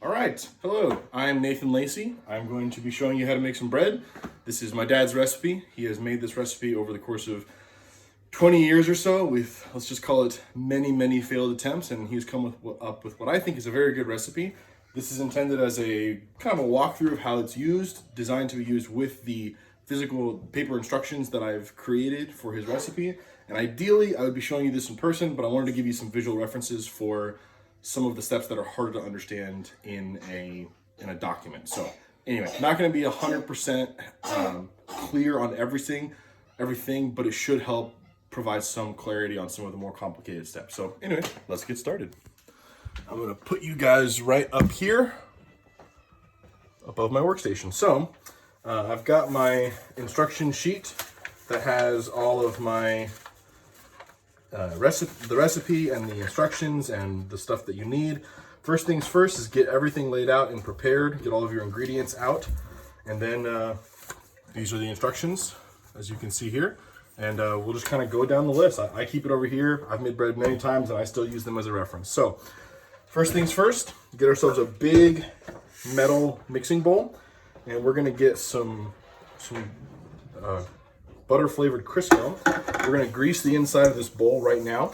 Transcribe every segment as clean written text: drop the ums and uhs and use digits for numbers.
All right, hello, I'm Nathan Lacey. I'm going to be showing you how to make some bread. This is my dad's recipe. He has made this recipe over the course of 20 years or so with, let's just call it many failed attempts, and he's come up with what I think is a very good recipe. This is intended as a kind of a walkthrough of how it's used, designed to be used with the physical paper instructions that I've created for his recipe. And ideally, I would be showing you this in person, but I wanted to give you some visual references for some of the steps that are harder to understand in a document. So anyway, not going to be 100% clear on everything, but it should help provide some clarity on some of the more complicated steps. So anyway, let's get started. I'm going to put you guys right up here above my workstation. So I've got my instruction sheet that has all of my the recipe and the instructions and the stuff that you need. First things first is get everything laid out and prepared, get all of your ingredients out, and then these are the instructions, as you can see here, and we'll just kind of go down the list. I keep it over here. I've made bread many times and I still use them as a reference. So first things first, get ourselves a big metal mixing bowl, and we're gonna get some butter flavored Crisco. We're gonna grease the inside of this bowl right now.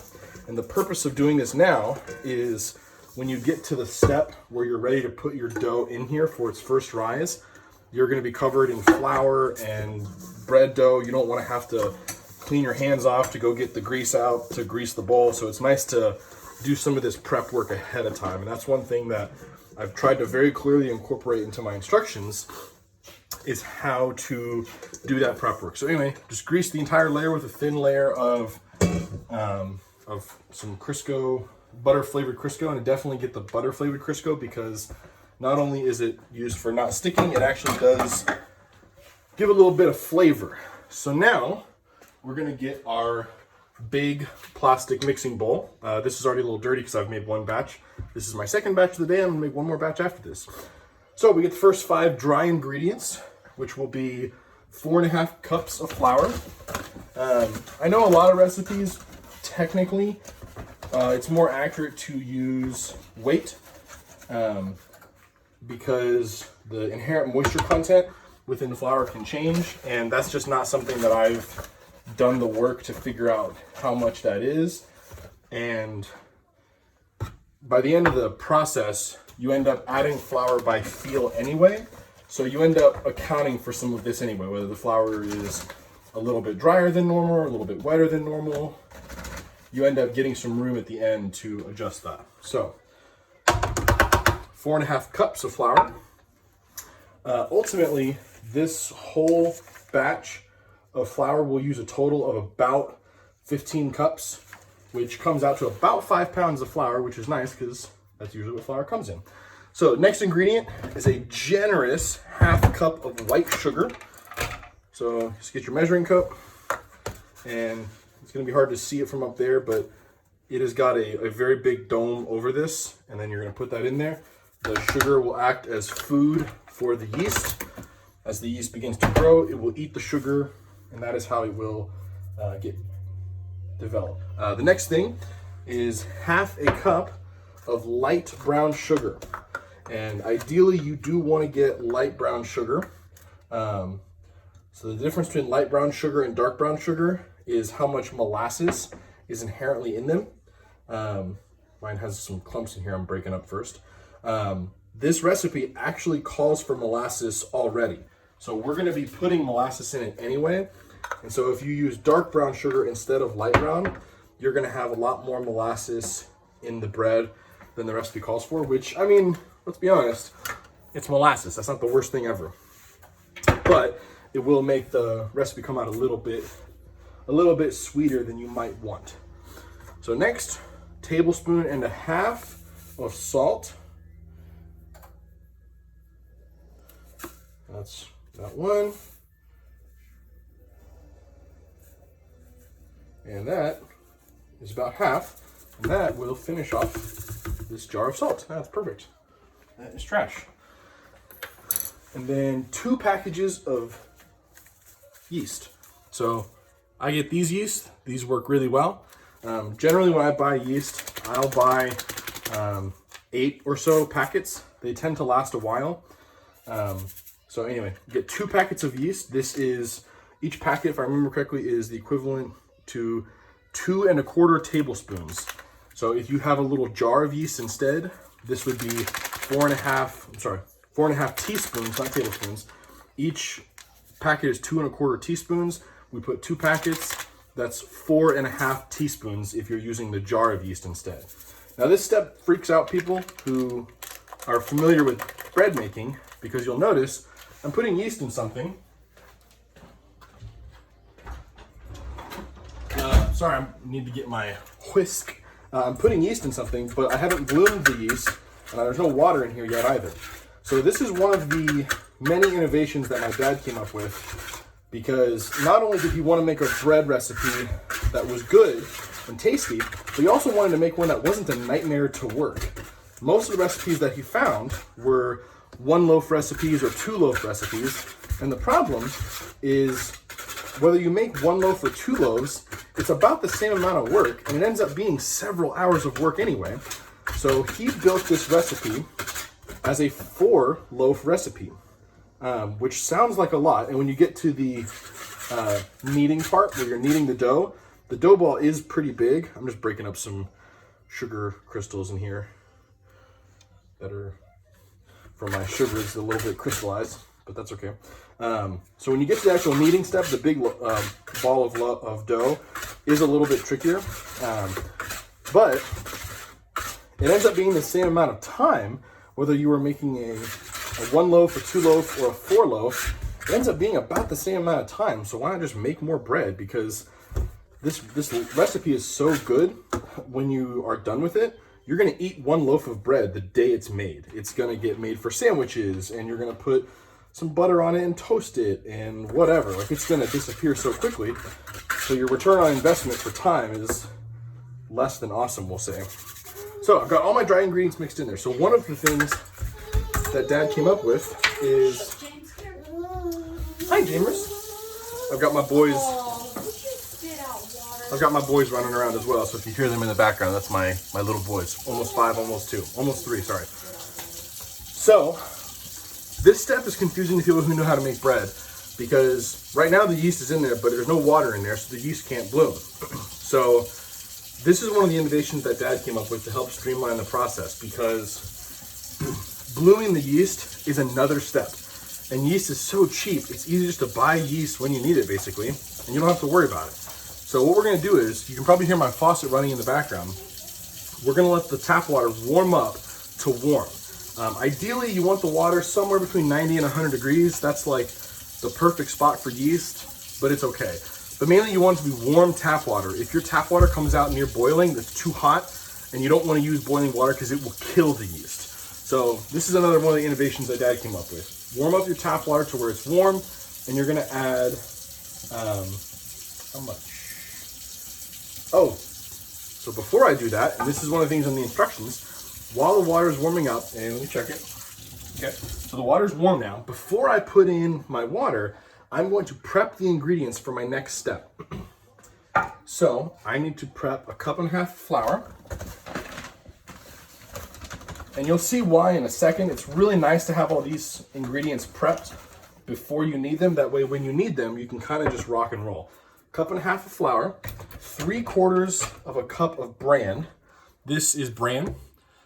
And the purpose of doing this now is when you get to the step where you're ready to put your dough in here for its first rise, you're gonna be covered in flour and bread dough. You don't wanna have to clean your hands off to go get the grease out to grease the bowl. So it's nice to do some of this prep work ahead of time. And that's one thing that I've tried to very clearly incorporate into my instructions, is how to do that prep work. So anyway, just grease the entire layer with a thin layer of some Crisco, butter flavored Crisco, and definitely get the butter flavored Crisco because not only is it used for not sticking, it actually does give a little bit of flavor. So now we're gonna get our big plastic mixing bowl. This is already a little dirty because I've made one batch. This is my second batch of the day. I'm gonna make one more batch after this. So we get the first 5 dry ingredients, which will be 4.5 cups of flour. I know a lot of recipes, technically, it's more accurate to use weight because the inherent moisture content within the flour can change, and that's just not something that I've done the work to figure out how much that is. And by the end of the process, you end up adding flour by feel anyway. So you end up accounting for some of this anyway, whether the flour is a little bit drier than normal or a little bit wetter than normal. You end up getting some room at the end to adjust that. So 4.5 cups of flour. Ultimately, this whole batch of flour will use a total of about 15 cups, which comes out to about 5 pounds of flour, which is nice because that's usually what flour comes in. So next ingredient is a generous 1/2 cup of white sugar. So just get your measuring cup, and it's gonna be hard to see it from up there, but it has got a very big dome over this, and then you're gonna put that in there. The sugar will act as food for the yeast. As the yeast begins to grow, it will eat the sugar, and that is how it will get developed. The next thing is 1/2 cup of light brown sugar. And ideally you do want to get light brown sugar. So the difference between light brown sugar and dark brown sugar is how much molasses is inherently in them. Mine has some clumps in here I'm breaking up first. This recipe actually calls for molasses already. So we're going to be putting molasses in it anyway. And so if you use dark brown sugar instead of light brown, you're going to have a lot more molasses in the bread than the recipe calls for, which, I mean, let's be honest, it's molasses. That's not the worst thing ever. But it will make the recipe come out a little bit sweeter than you might want. So next, 1.5 tablespoons of salt. That's that one. And that is about half. And that will finish off this jar of salt. That's perfect. That is trash. And then 2 packages of yeast. So I get these yeast. These work really well. Generally when I buy yeast, I'll buy 8 or so packets. They tend to last a while. So anyway, you get 2 packets of yeast. This is, each packet, if I remember correctly, is the equivalent to 2 1/4 tablespoons. So if you have a little jar of yeast instead, this would be 4.5 teaspoons, not tablespoons. Each packet is 2 1/4 teaspoons. We put 2 packets. That's 4.5 teaspoons if you're using the jar of yeast instead. Now this step freaks out people who are familiar with bread making, because you'll notice I'm putting yeast in something. Sorry, I need to get my whisk. I'm putting yeast in something, but I haven't bloomed the yeast, and there's no water in here yet either. So this is one of the many innovations that my dad came up with, because not only did he want to make a bread recipe that was good and tasty, but he also wanted to make one that wasn't a nightmare to work. Most of the recipes that he found were 1 loaf recipes or 2 loaf recipes, and the problem is whether you make 1 loaf or 2 loaves, it's about the same amount of work, and it ends up being several hours of work anyway. So he built this recipe as a 4 loaf recipe, which sounds like a lot. And when you get to the kneading part, where you're kneading the dough ball is pretty big. I'm just breaking up some sugar crystals in here that are, for my sugar, is a little bit crystallized, but that's okay. So when you get to the actual kneading step, the big ball of dough is a little bit trickier, but it ends up being the same amount of time, whether you were making a 1 loaf, a 2 loaf, or a 4 loaf. It ends up being about the same amount of time. So why not just make more bread? Because this recipe is so good, when you are done with it, you're gonna eat 1 loaf of bread the day it's made. It's gonna get made for sandwiches, and you're gonna put some butter on it and toast it and whatever. Like, it's gonna disappear so quickly. So your return on investment for time is less than awesome, we'll say. So I've got all my dry ingredients mixed in there. So one of the things that Dad came up with is, hi Jamers. I've got my boys running around as well. So if you hear them in the background, that's my little boys. Almost 5, almost 2, almost 3, sorry. So this step is confusing to people who know how to make bread, because right now the yeast is in there, but there's no water in there, so the yeast can't bloom. So this is one of the innovations that Dad came up with to help streamline the process, because blooming the yeast is another step. And yeast is so cheap, it's easy just to buy yeast when you need it, basically, and you don't have to worry about it. So what we're gonna do is, you can probably hear my faucet running in the background. We're gonna let the tap water warm up to warm. Ideally, you want the water somewhere between 90 and 100 degrees. That's like the perfect spot for yeast, but it's okay. But mainly you want it to be warm tap water. If your tap water comes out near boiling, that's too hot, and you don't want to use boiling water because it will kill the yeast. So this is another one of the innovations that Dad came up with. Warm up your tap water to where it's warm, and you're gonna add, how much? Oh, so before I do that, and this is one of the things on the instructions, while the water is warming up, and let me check it. Okay, so the water's warm now. Before I put in my water, I'm going to prep the ingredients for my next step. So I need to prep 1.5 cups of flour. And you'll see why in a second. It's really nice to have all these ingredients prepped before you need them. That way when you need them, you can kind of just rock and roll. 1.5 cups of flour, 3/4 cup of bran. This is bran.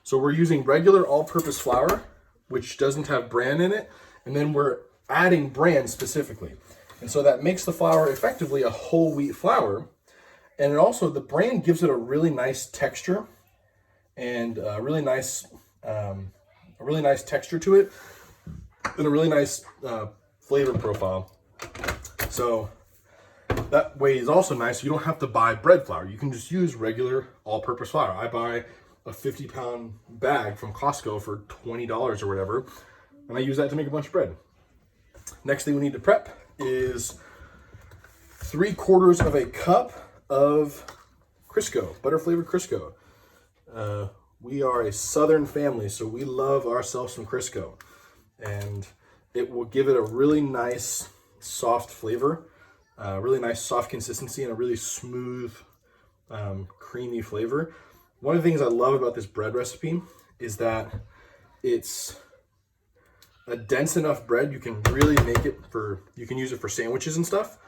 So we're using regular all-purpose flour, which doesn't have bran in it, and then we're adding bran specifically. And so that makes the flour effectively a whole wheat flour. And it also, the bran gives it a really nice texture and a really nice texture to it, and a really nice flavor profile. So that way is also nice. You don't have to buy bread flour. You can just use regular all-purpose flour. I buy a 50-pound bag from Costco for $20 or whatever, and I use that to make a bunch of bread. Next thing we need to prep is 3/4 cup of Crisco, butter-flavored Crisco. We are a Southern family, so we love ourselves some Crisco, and it will give it a really nice soft flavor, really nice soft consistency, and a really smooth, creamy flavor. One of the things I love about this bread recipe is that it's a dense enough bread. You can really make it for, you can use it for sandwiches and stuff,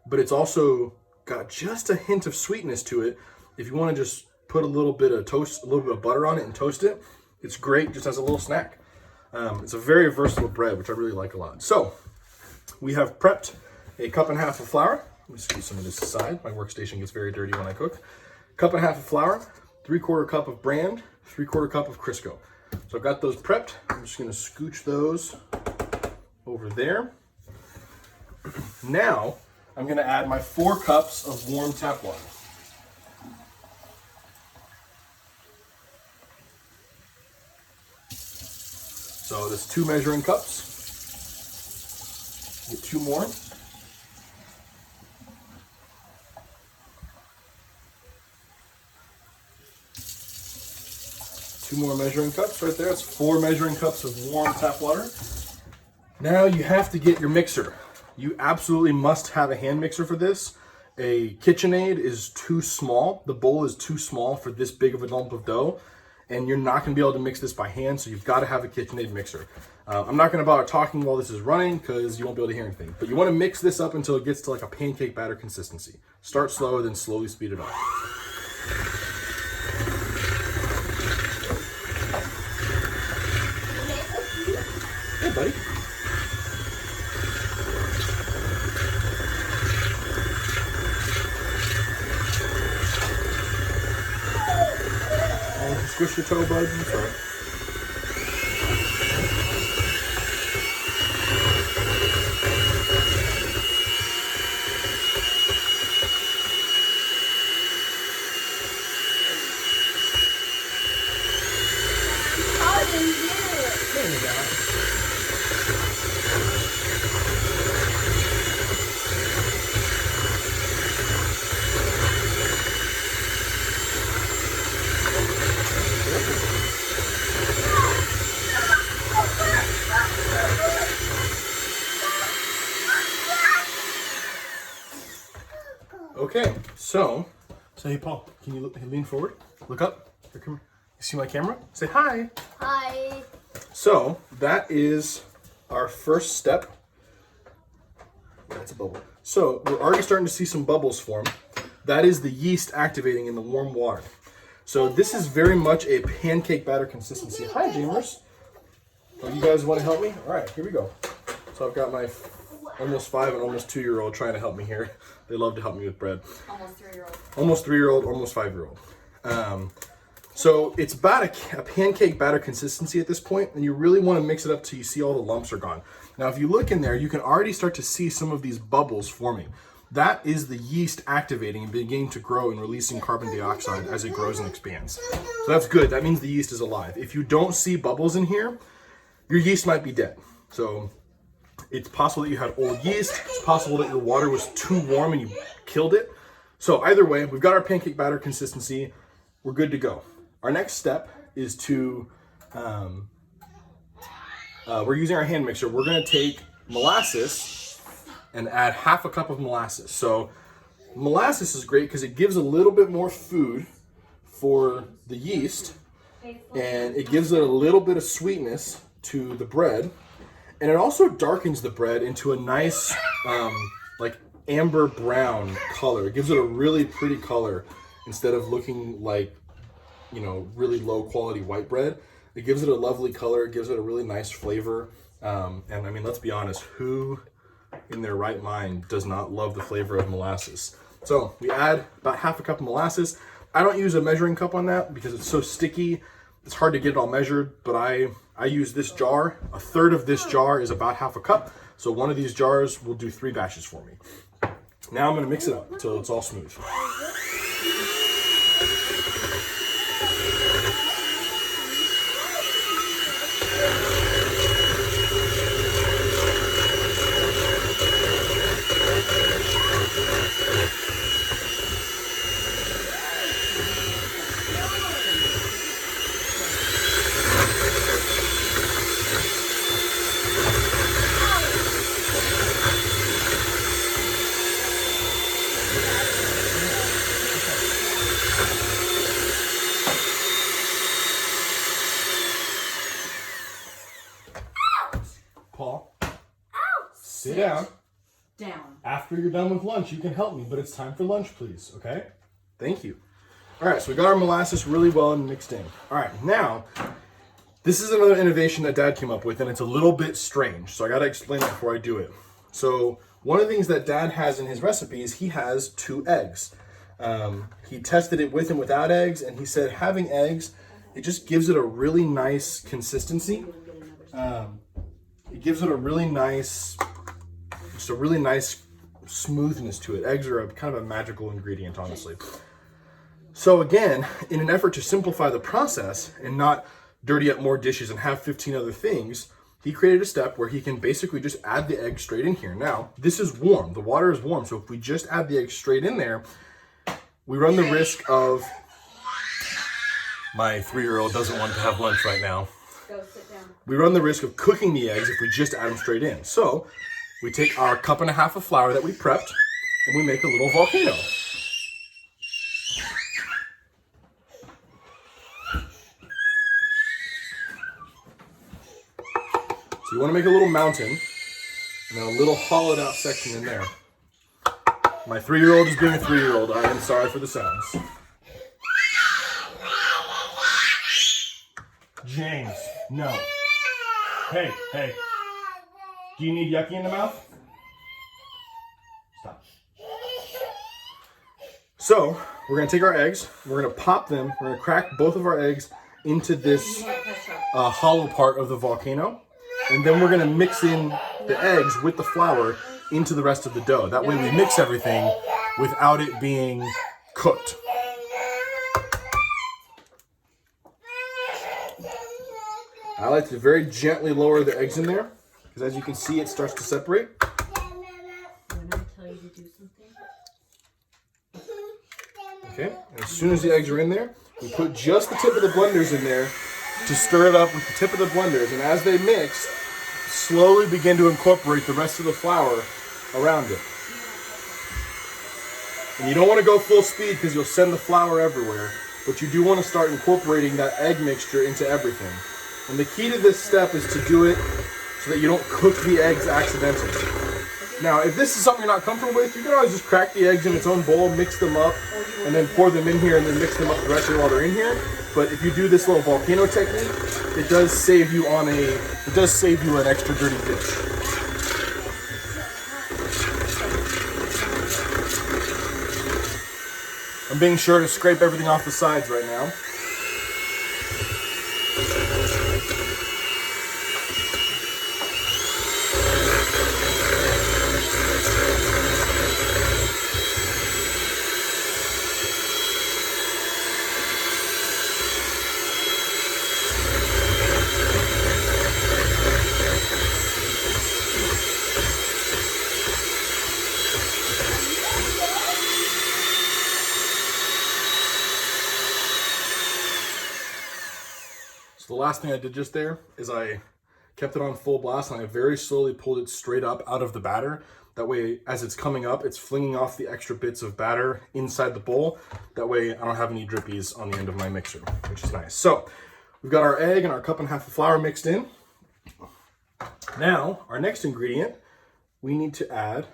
but it's also got just a hint of sweetness to it. If you want to just put a little bit of toast, a little bit of butter on it and toast it, it's great just as a little snack. It's a very versatile bread, which I really like a lot. So we have prepped a cup and a half of flour. Let me scoot some of this aside. My workstation gets very dirty when I cook. Cup and a half of flour, 3/4 cup of bran, 3/4 cup of Crisco. So I've got those prepped. I'm just gonna scooch those over there. Now, I'm gonna add my 4 cups of warm tap water. So there's 2 measuring cups. Get 2 more. Two more measuring cups right there. It's 4 measuring cups of warm tap water. Now you have to get your mixer. You absolutely must have a hand mixer for this. A KitchenAid is too small. The bowl is too small for this big of a lump of dough, and you're not gonna be able to mix this by hand, so you've gotta have a KitchenAid mixer. I'm not gonna bother talking while this is running because you won't be able to hear anything, but you wanna mix this up until it gets to like a pancake batter consistency. Start slow, then slowly speed it up. Hey, buddy. Squish your toe, bud. I'm sorry. There you go. Okay, so hey Paul, can you lean forward? Look up. Here, come here. You see my camera? Say hi. Hi. So that is our first step. That's a bubble. So we're already starting to see some bubbles form. That is the yeast activating in the warm water. So this is very much a pancake batter consistency. Hi, Dreamers. Oh, you guys want to help me? All right, here we go. So I've got my almost 5 and almost 2-year-old trying to help me here. They love to help me with bread. Almost 3-year-old. Almost 3-year-old, almost 5-year-old. So it's about a pancake batter consistency at this point, and you really want to mix it up till you see all the lumps are gone. Now, if you look in there, you can already start to see some of these bubbles forming. That is the yeast activating and beginning to grow and releasing carbon dioxide as it grows and expands. So that's good. That means the yeast is alive. If you don't see bubbles in here, your yeast might be dead. So it's possible that you had old yeast. It's possible that your water was too warm and you killed it. So either way, we've got our pancake batter consistency. We're good to go. Our next step is to, we're using our hand mixer. We're gonna take molasses and add 1/2 cup of molasses. So molasses is great because it gives a little bit more food for the yeast, and it gives it a little bit of sweetness to the bread. And it also darkens the bread into a nice, like amber brown color. It gives it a really pretty color instead of looking like, you know, really low quality white bread. It gives it a lovely color. It gives it a really nice flavor. And I mean, let's be honest, who in their right mind does not love the flavor of molasses? So we add about 1/2 cup of molasses. I don't use a measuring cup on that because it's so sticky. It's hard to get it all measured, but I use this jar. 1/3 of this jar is about 1/2 cup. So one of these jars will do 3 batches for me. Now I'm gonna mix it up until it's all smooth. Paul, Ow! sit down. Down. After you're done with lunch, you can help me, but it's time for lunch, please, okay? Thank you. All right, so we got our molasses really well mixed in. All right, now, this is another innovation that Dad came up with, and it's a little bit strange, so I gotta explain it before I do it. So one of the things that Dad has in his recipe is he has 2 eggs. He tested it with and without eggs, and he said having eggs, it just gives it a really nice consistency. It gives it a really nice smoothness to it. Eggs are kind of a magical ingredient, honestly. So again, in an effort to simplify the process and not dirty up more dishes and have 15 other things, he created a step where he can basically just add the egg straight in here. Now, this is warm. The water is warm, so if we just add the egg straight in there, we run the risk of... My 3-year-old doesn't want to have lunch right now. Go sit down. We run the risk of cooking the eggs if we just add them straight in. So we take our 1.5 cups of flour that we prepped and we make a little volcano. So you want to make a little mountain and then a little hollowed out section in there. My 3-year-old is being a 3-year-old. I am sorry for the sounds. James, no. Hey. Do you need yucky in the mouth? Stop. So, we're going to take our eggs, we're going to pop them, we're going to crack both of our eggs into this hollow part of the volcano, and then we're going to mix in the eggs with the flour into the rest of the dough. That way we mix everything without it being cooked. I like to very gently lower the eggs in there, because as you can see, it starts to separate. When I tell you to do something. Okay, and as soon as the eggs are in there, we put just the tip of the blenders in there to stir it up with the tip of the blenders. And as they mix, slowly begin to incorporate the rest of the flour around it. And you don't want to go full speed because you'll send the flour everywhere, but you do want to start incorporating that egg mixture into everything. And the key to this step is to do it so that you don't cook the eggs accidentally. Now, if this is something you're not comfortable with, you can always just crack the eggs in its own bowl, mix them up, and then pour them in here and then mix them up directly while they're in here. But if you do this little volcano technique, it does save you an extra dirty dish. I'm being sure to scrape everything off the sides right now. The last thing I did just there is I kept it on full blast and I very slowly pulled it straight up out of the batter. That way, as it's coming up, it's flinging off the extra bits of batter inside the bowl. That way I don't have any drippies on the end of my mixer, which is nice. So we've got our egg and our 1.5 cups of flour mixed in. Now, our next ingredient, we need to add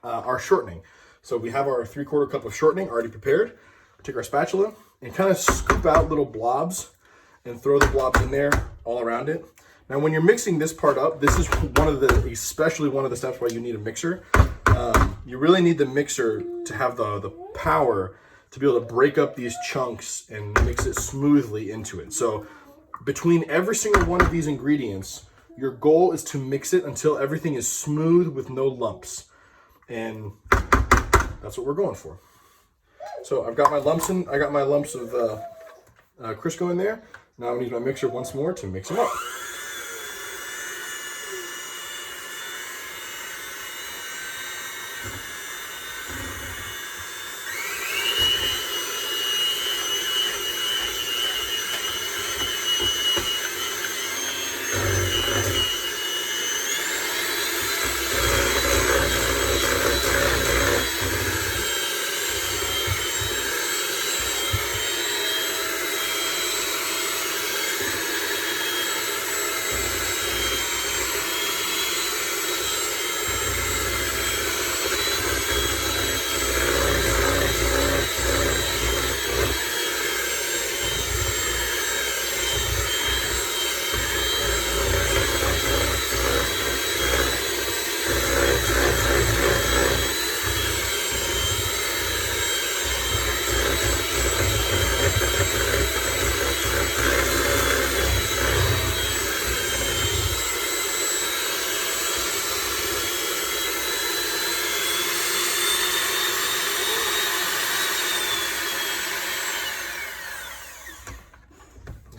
our shortening. So we have our 3/4 cup of shortening already prepared. Take our spatula and kind of scoop out little blobs and throw the blobs in there all around it. Now, when you're mixing this part up, this is especially one of the steps where you need a mixer. You really need the mixer to have the power to be able to break up these chunks and mix it smoothly into it. So between every single one of these ingredients, your goal is to mix it until everything is smooth with no lumps. And that's what we're going for. So I've got my lumps in. I got my lumps of Crisco in there. Now I'm gonna use my mixer once more to mix them up.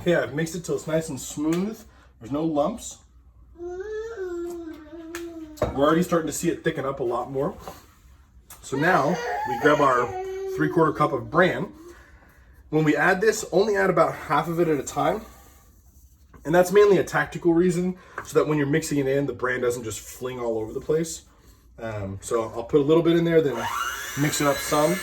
Okay, I've mixed it till it's nice and smooth. There's no lumps. We're already starting to see it thicken up a lot more. So now we grab our 3/4 cup of bran. When we add this, only add about half of it at a time. And that's mainly a tactical reason, so that when you're mixing it in, the bran doesn't just fling all over the place. So I'll put a little bit in there, then mix it up some.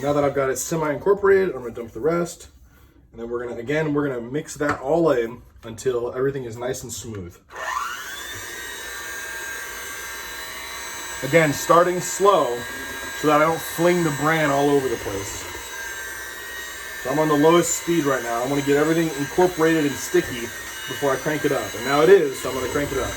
Now that I've got it semi-incorporated, I'm gonna dump the rest. And then we're gonna mix that all in until everything is nice and smooth. Again, starting slow so that I don't fling the bran all over the place. So I'm on the lowest speed right now. I want to get everything incorporated and sticky before I crank it up. And now it is, so I'm gonna crank it up.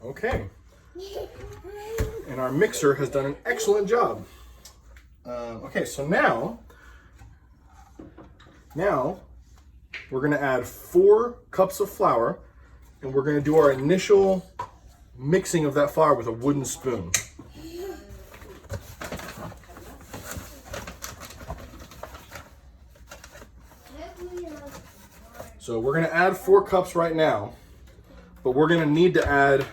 Okay, and our mixer has done an excellent job. Okay, so now we're gonna add 4 cups of flour, and we're gonna do our initial mixing of that flour with a wooden spoon. So we're gonna add 4 cups right now, but we're gonna need to add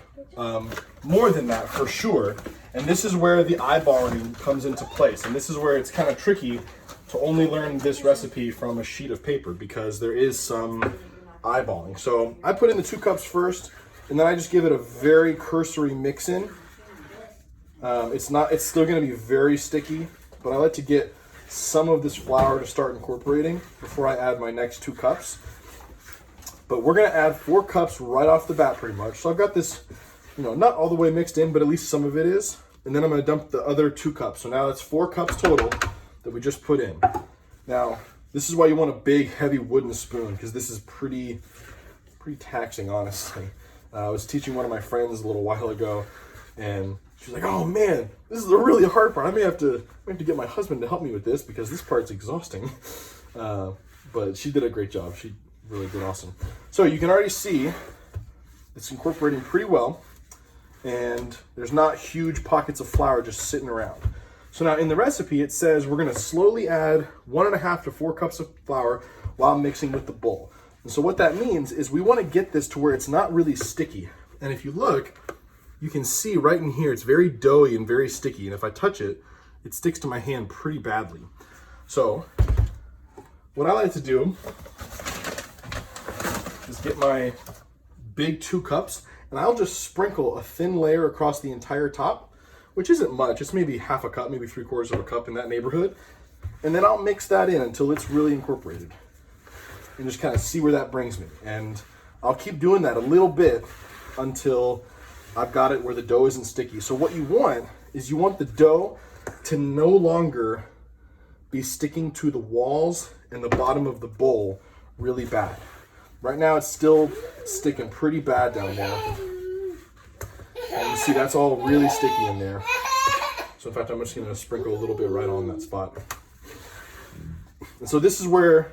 more than that for sure. And this is where the eyeballing comes into place. And this is where it's kind of tricky to only learn this recipe from a sheet of paper, because there is some eyeballing. So I put in the 2 cups first, and then I just give it a very cursory mix in. It's still gonna be very sticky, but I like to get some of this flour to start incorporating before I add my next 2 cups. But we're gonna add 4 cups right off the bat pretty much. So I've got this, not all the way mixed in, but at least some of it is. And then I'm gonna dump the other 2 cups. So now it's 4 cups total that we just put in. Now, this is why you want a big, heavy wooden spoon, because this is pretty taxing, honestly. I was teaching one of my friends a little while ago, and she's like, "Oh man, this is the really hard part. I may have to get my husband to help me with this because this part's exhausting." But she did a great job. She really did awesome. So you can already see it's incorporating pretty well, and there's not huge pockets of flour just sitting around. So now in the recipe, it says we're gonna slowly add 1.5 to 4 cups of flour while mixing with the bowl. And so what that means is we wanna get this to where it's not really sticky. And if you look, you can see right in here, it's very doughy and very sticky. And if I touch it, it sticks to my hand pretty badly. So what I like to do is get my big 2 cups, and I'll just sprinkle a thin layer across the entire top, which isn't much. It's maybe half a cup, maybe 3/4 of a cup, in that neighborhood. And then I'll mix that in until it's really incorporated and just kind of see where that brings me. And I'll keep doing that a little bit until I've got it where the dough isn't sticky. So what you want is you want the dough to no longer be sticking to the walls and the bottom of the bowl really bad. Right now it's still sticking pretty bad down there. And you see that's all really sticky in there. So in fact, I'm just gonna sprinkle a little bit right on that spot. And so this is where,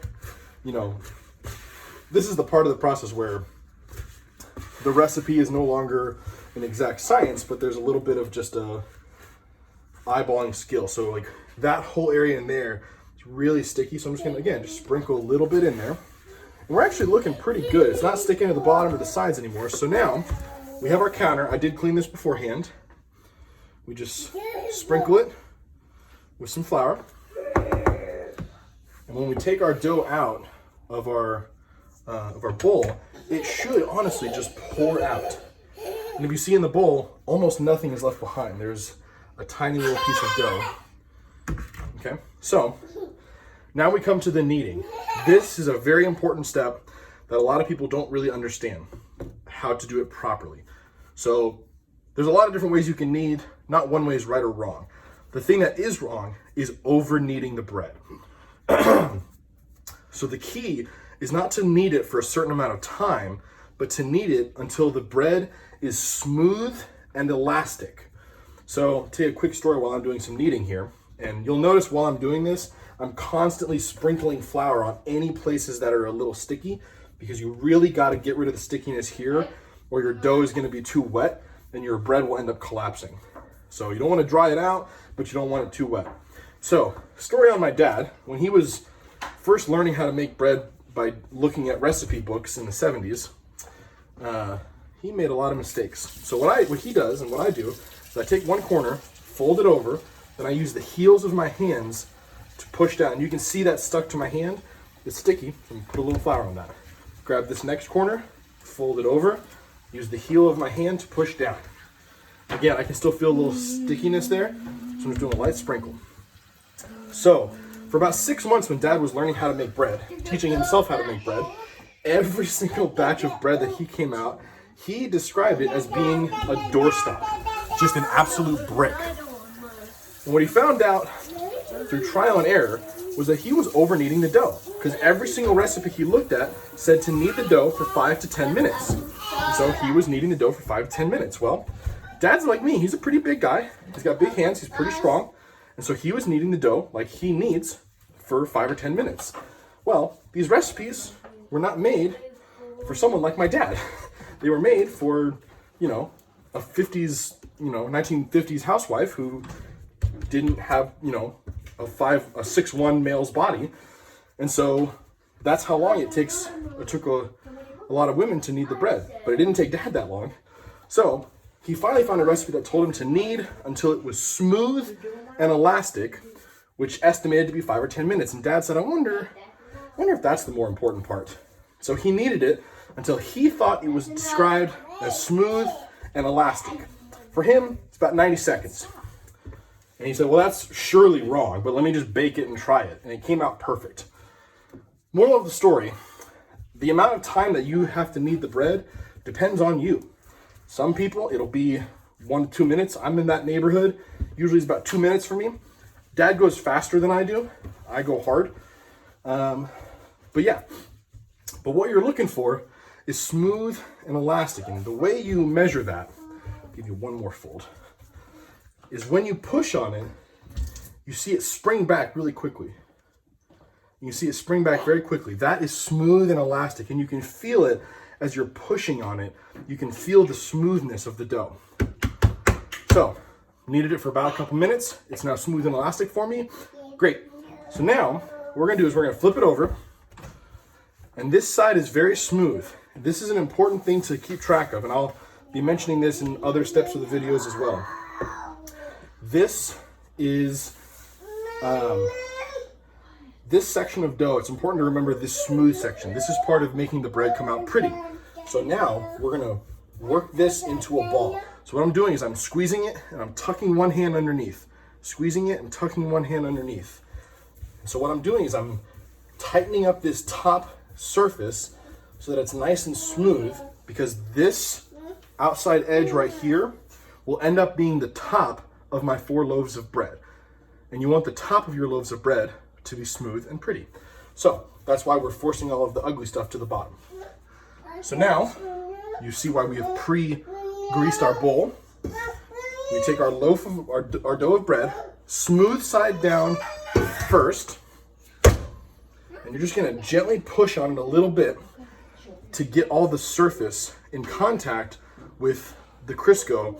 this is the part of the process where the recipe is no longer an exact science, but there's a little bit of just a eyeballing skill. So like that whole area in there is really sticky. So I'm just gonna, again, just sprinkle a little bit in there. And we're actually looking pretty good. It's not sticking to the bottom or the sides anymore. So now we have our counter. I did clean this beforehand. We just sprinkle it with some flour. And when we take our dough out of our bowl, it should honestly just pour out. And if you see in the bowl, almost nothing is left behind. There's a tiny little piece of dough. Okay, so now we come to the kneading. This is a very important step that a lot of people don't really understand how to do it properly. So There's a lot of different ways you can knead. Not one way is right or wrong. The thing that is wrong is over kneading the bread. So the key is not to knead it for a certain amount of time, but to knead it until the bread is smooth and elastic. So I'll tell you a quick story while I'm doing some kneading here. And you'll notice while I'm doing this, I'm constantly sprinkling flour on any places that are a little sticky, because you really got to get rid of the stickiness here, or your dough is going to be too wet and your bread will end up collapsing. So you don't want to dry it out, but you don't want it too wet. So, story on my dad. When he was first learning how to make bread by looking at recipe books in the 70s, he made a lot of mistakes. So what he does and what I do is I take one corner, fold it over, then I use the heels of my hands to push down. You can see that stuck to my hand. It's sticky, and put a little flour on that. Grab this next corner, fold it over, use the heel of my hand to push down. Again, I can still feel a little stickiness there, so I'm just doing a light sprinkle. So, for about 6 months when Dad was learning how to make bread, teaching himself how to make bread, every single batch of bread that he came out, he described it as being a doorstop, just an absolute brick. And what he found out through trial and error was that he was over kneading the dough, because every single recipe he looked at said to knead the dough for 5 to 10 minutes. And so he was kneading the dough for 5 to 10 minutes. Well, Dad's like me, he's a pretty big guy, he's got big hands, he's pretty strong, and so he was kneading the dough like he needs for 5 or 10 minutes. Well, these recipes were not made for someone like my dad. They were made for, a 1950s housewife who didn't have, a 6'1" male's body. And so that's how long it took a lot of women to knead the bread, but it didn't take Dad that long. So he finally found a recipe that told him to knead until it was smooth and elastic, which estimated to be 5 or 10 minutes. And Dad said, I wonder if that's the more important part. So he kneaded it until he thought it was described as smooth and elastic. For him, it's about 90 seconds. And he said, well, that's surely wrong, but let me just bake it and try it. And it came out perfect. Moral of the story, the amount of time that you have to knead the bread depends on you. Some people, it'll be 1 to 2 minutes. I'm in that neighborhood. Usually it's about 2 minutes for me. Dad goes faster than I do. I go hard. But what you're looking for is smooth and elastic. And the way you measure that, I'll give you one more fold, is when you push on it, you see it spring back really quickly. You see it spring back very quickly. That is smooth and elastic, and you can feel it as you're pushing on it. You can feel the smoothness of the dough. So, kneaded it for about a couple minutes. It's now smooth and elastic for me. Great. So now, what we're gonna do is we're gonna flip it over, and this side is very smooth. This is an important thing to keep track of, and I'll be mentioning this in other steps of the videos as well. This is this section of dough. It's important to remember this smooth section. This is part of making the bread come out pretty. So now we're gonna work this into a ball. So what I'm doing is I'm squeezing it and I'm tucking one hand underneath, squeezing it and tucking one hand underneath. So what I'm doing is I'm tightening up this top surface so that it's nice and smooth, because this outside edge right here will end up being the top of my 4 loaves of bread. And you want the top of your loaves of bread to be smooth and pretty. So that's why we're forcing all of the ugly stuff to the bottom. So now you see why we have pre-greased our bowl. We take our loaf of our dough of bread, smooth side down first, and you're just gonna gently push on it a little bit to get all the surface in contact with the Crisco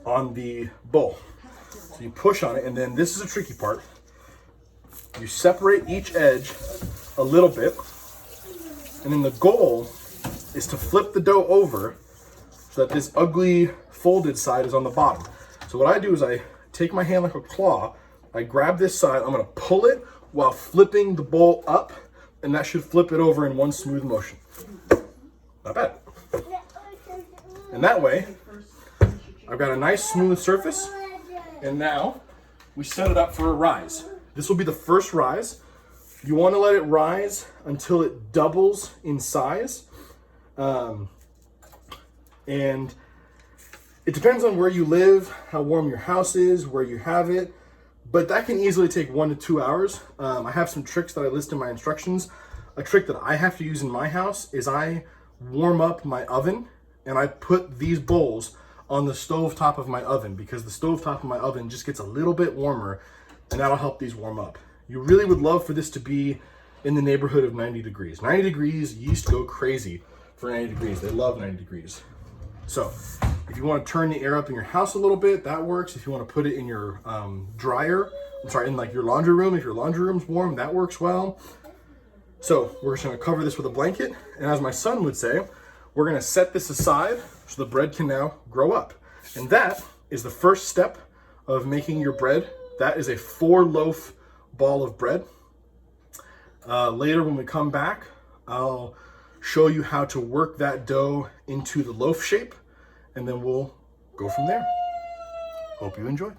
on the bowl. So you push on it, and then this is a tricky part. You separate each edge a little bit, and then the goal is to flip the dough over so that this ugly folded side is on the bottom. So what I do is I take my hand like a claw, I grab this side, I'm gonna pull it while flipping the bowl up, and that should flip it over in one smooth motion. Not bad. And that way, I've got a nice smooth surface, and now we set it up for a rise. This will be the first rise. You want to let it rise until it doubles in size. And It depends on where you live, how warm your house is, where you have it, but that can easily take 1 to 2 hours. I have some tricks that I list in my instructions. A trick that I have to use in my house is I warm up my oven and I put these bowls on the stove top of my oven, because the stove top of my oven just gets a little bit warmer, and that'll help these warm up. You really would love for this to be in the neighborhood of 90 degrees. 90 degrees, yeast go crazy for 90 degrees. They love 90 degrees. So if you want to turn the air up in your house a little bit, that works. If you want to put it in your in like your laundry room, if your laundry room's warm, that works well. So we're just going to cover this with a blanket, and as my son would say, we're going to set this aside so the bread can now grow up. And that is the first step of making your bread. That is a 4-loaf ball of bread. Later when we come back, I'll show you how to work that dough into the loaf shape, and then we'll go from there. Hope you enjoy.